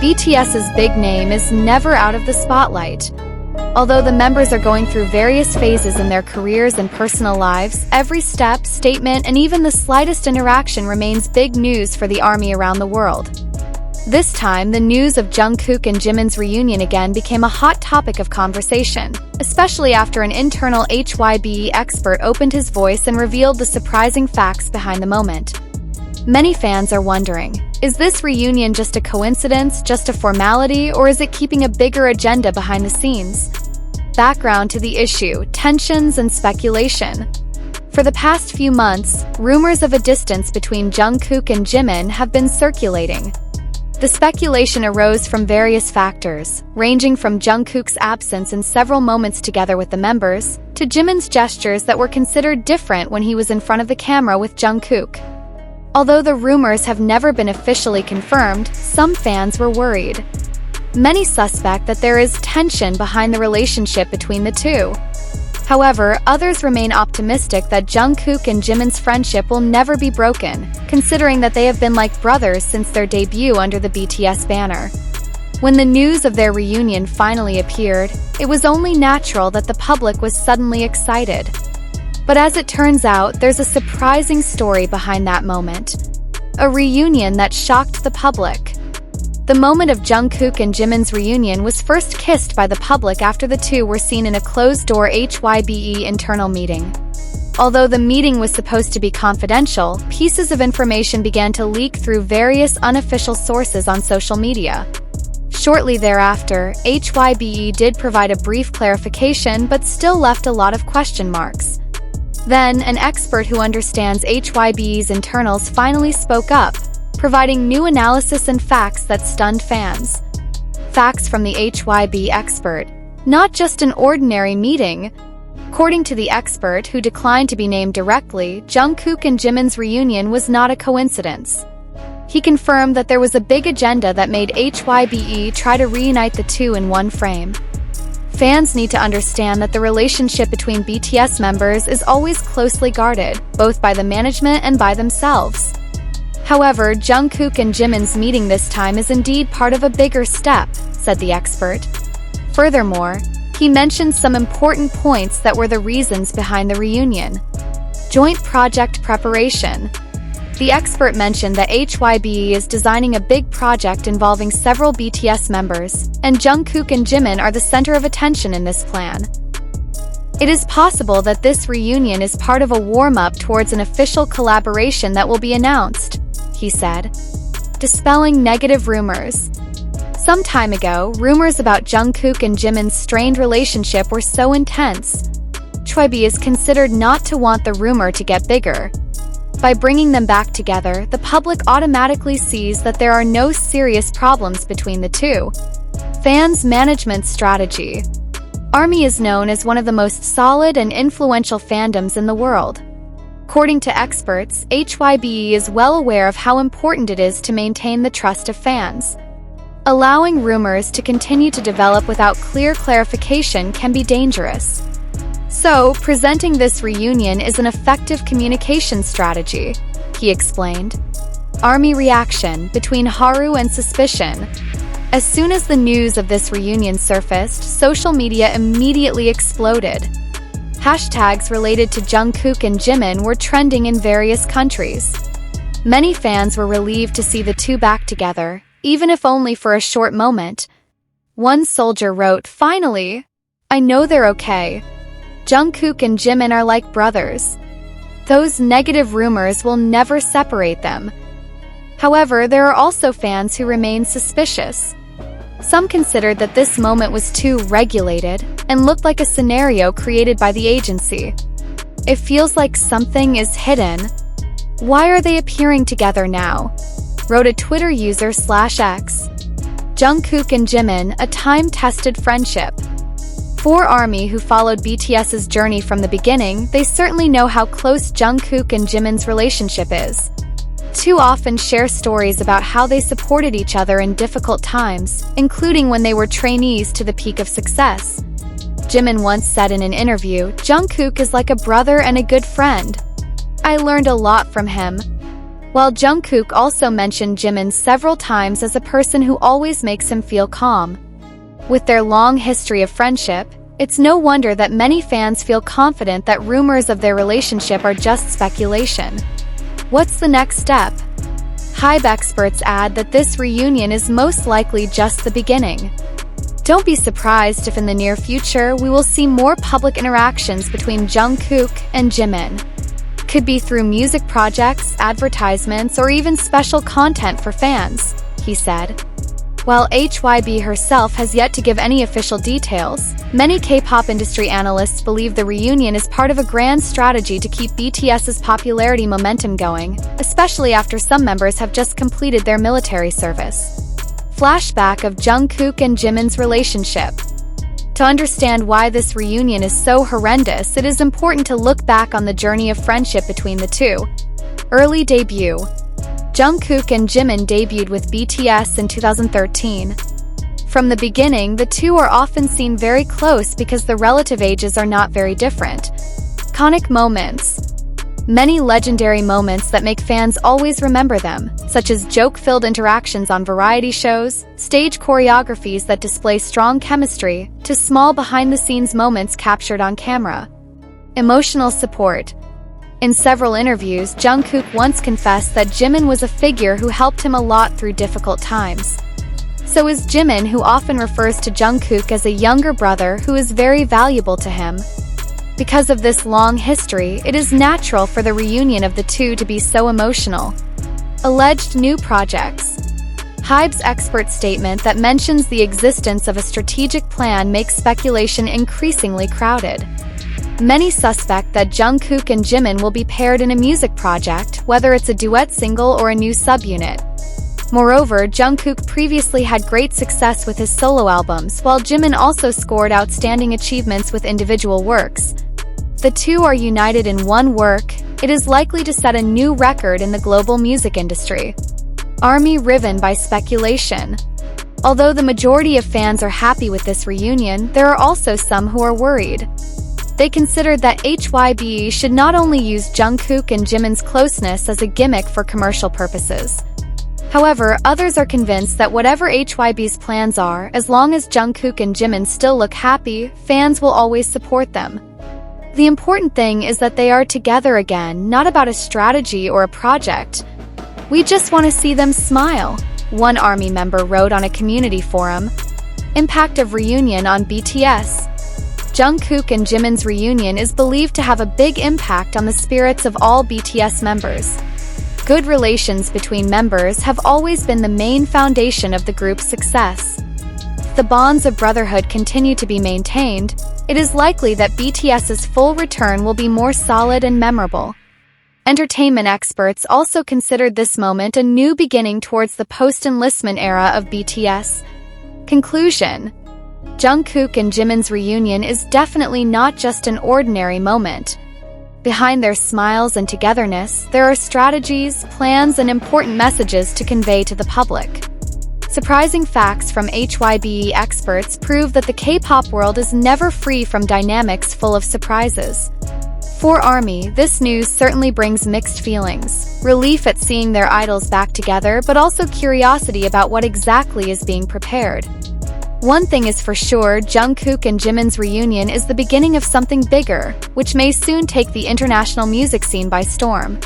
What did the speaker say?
BTS's big name is never out of the spotlight. Although the members are going through various phases in their careers and personal lives, every step, statement, and even the slightest interaction remains big news for the ARMY around the world. This time, the news of Jungkook and Jimin's reunion again became a hot topic of conversation, especially after an internal HYBE expert opened his voice and revealed the surprising facts behind the moment. Many fans are wondering, is this reunion just a coincidence, just a formality, or is it keeping a bigger agenda behind the scenes? Background to the issue, tensions and speculation. For the past few months, rumors of a distance between Jungkook and Jimin have been circulating. The speculation arose from various factors, ranging from Jungkook's absence in several moments together with the members, to Jimin's gestures that were considered different when he was in front of the camera with Jungkook. Although the rumors have never been officially confirmed, some fans were worried. Many suspect that there is tension behind the relationship between the two. However, others remain optimistic that Jungkook and Jimin's friendship will never be broken, considering that they have been like brothers since their debut under the BTS banner. When the news of their reunion finally appeared, it was only natural that the public was suddenly excited. But as it turns out, there's a surprising story behind that moment. A reunion that shocked the public. The moment of Jungkook and Jimin's reunion was first kissed by the public after the two were seen in a closed-door HYBE internal meeting. Although the meeting was supposed to be confidential, pieces of information began to leak through various unofficial sources on social media. Shortly thereafter, HYBE did provide a brief clarification but still left a lot of question marks. Then, an expert who understands HYBE's internals finally spoke up, providing new analysis and facts that stunned fans. Facts from the HYBE expert. Not just an ordinary meeting. According to the expert, who declined to be named directly, Jungkook and Jimin's reunion was not a coincidence. He confirmed that there was a big agenda that made HYBE try to reunite the two in one frame. Fans need to understand that the relationship between BTS members is always closely guarded, both by the management and by themselves. However, Jungkook and Jimin's meeting this time is indeed part of a bigger step, said the expert. Furthermore, he mentioned some important points that were the reasons behind the reunion. Joint project preparation. The expert mentioned that HYBE is designing a big project involving several BTS members, and Jungkook and Jimin are the center of attention in this plan. It is possible that this reunion is part of a warm-up towards an official collaboration that will be announced, he said. Dispelling negative rumors. Some time ago, rumors about Jungkook and Jimin's strained relationship were so intense. HYBE is considered not to want the rumor to get bigger. By bringing them back together, the public automatically sees that there are no serious problems between the two. Fans' management strategy. ARMY is known as one of the most solid and influential fandoms in the world. According to experts, HYBE is well aware of how important it is to maintain the trust of fans. Allowing rumors to continue to develop without clear clarification can be dangerous. So, presenting this reunion is an effective communication strategy, he explained. ARMY reaction between Haru and suspicion. As soon as the news of this reunion surfaced, social media immediately exploded. Hashtags related to Jungkook and Jimin were trending in various countries. Many fans were relieved to see the two back together, even if only for a short moment. One soldier wrote, "Finally! I know they're okay. Jungkook and Jimin are like brothers. Those negative rumors will never separate them." However, there are also fans who remain suspicious. Some considered that this moment was too regulated and looked like a scenario created by the agency. It feels like something is hidden. Why are they appearing together now? Wrote a Twitter user /X. Jungkook and Jimin, a time-tested friendship. For ARMY, who followed BTS's journey from the beginning, they certainly know how close Jungkook and Jimin's relationship is. Two often share stories about how they supported each other in difficult times, including when they were trainees to the peak of success. Jimin once said in an interview, "Jungkook is like a brother and a good friend. I learned a lot from him. while Jungkook also mentioned Jimin several times as a person who always makes him feel calm. With their long history of friendship, it's no wonder that many fans feel confident that rumors of their relationship are just speculation. What's the next step? HYBE experts add that this reunion is most likely just the beginning. Don't be surprised if in the near future we will see more public interactions between Jungkook and Jimin. Could be through music projects, advertisements, or even special content for fans, he said. While HYBE herself has yet to give any official details, many K-pop industry analysts believe the reunion is part of a grand strategy to keep BTS's popularity momentum going, especially after some members have just completed their military service. Flashback of Jungkook and Jimin's relationship. To understand why this reunion is so horrendous, it is important to look back on the journey of friendship between the two. Early debut. Jungkook and Jimin debuted with BTS in 2013. From the beginning, the two are often seen very close because the relative ages are not very different. Iconic moments. Many legendary moments that make fans always remember them, such as joke-filled interactions on variety shows, stage choreographies that display strong chemistry, to small behind-the-scenes moments captured on camera. Emotional support. In several interviews, Jungkook once confessed that Jimin was a figure who helped him a lot through difficult times. So is Jimin, who often refers to Jungkook as a younger brother who is very valuable to him. Because of this long history, it is natural for the reunion of the two to be so emotional. Alleged new projects. HYBE's expert statement that mentions the existence of a strategic plan makes speculation increasingly crowded. Many suspect that Jungkook and Jimin will be paired in a music project, whether it's a duet single or a new subunit. Moreover, Jungkook previously had great success with his solo albums, while Jimin also scored outstanding achievements with individual works. The two are united in one work. It is likely to set a new record in the global music industry. ARMY riven by speculation. Although the majority of fans are happy with this reunion, there are also some who are worried. They considered that HYBE should not only use Jungkook and Jimin's closeness as a gimmick for commercial purposes. However, others are convinced that whatever HYBE's plans are, as long as Jungkook and Jimin still look happy, fans will always support them. The important thing is that they are together again, not about a strategy or a project. We just want to see them smile, one ARMY member wrote on a community forum. Impact of reunion on BTS. Jungkook and Jimin's reunion is believed to have a big impact on the spirits of all BTS members. Good relations between members have always been the main foundation of the group's success. If the bonds of brotherhood continue to be maintained, it is likely that BTS's full return will be more solid and memorable. Entertainment experts also considered this moment a new beginning towards the post-enlistment era of BTS. Conclusion. Jungkook and Jimin's reunion is definitely not just an ordinary moment. Behind their smiles and togetherness, there are strategies, plans, and important messages to convey to the public. Surprising facts from HYBE experts prove that the K-pop world is never free from dynamics full of surprises. For ARMY, this news certainly brings mixed feelings. Relief at seeing their idols back together, but also curiosity about what exactly is being prepared. One thing is for sure, Jungkook and Jimin's reunion is the beginning of something bigger, which may soon take the international music scene by storm.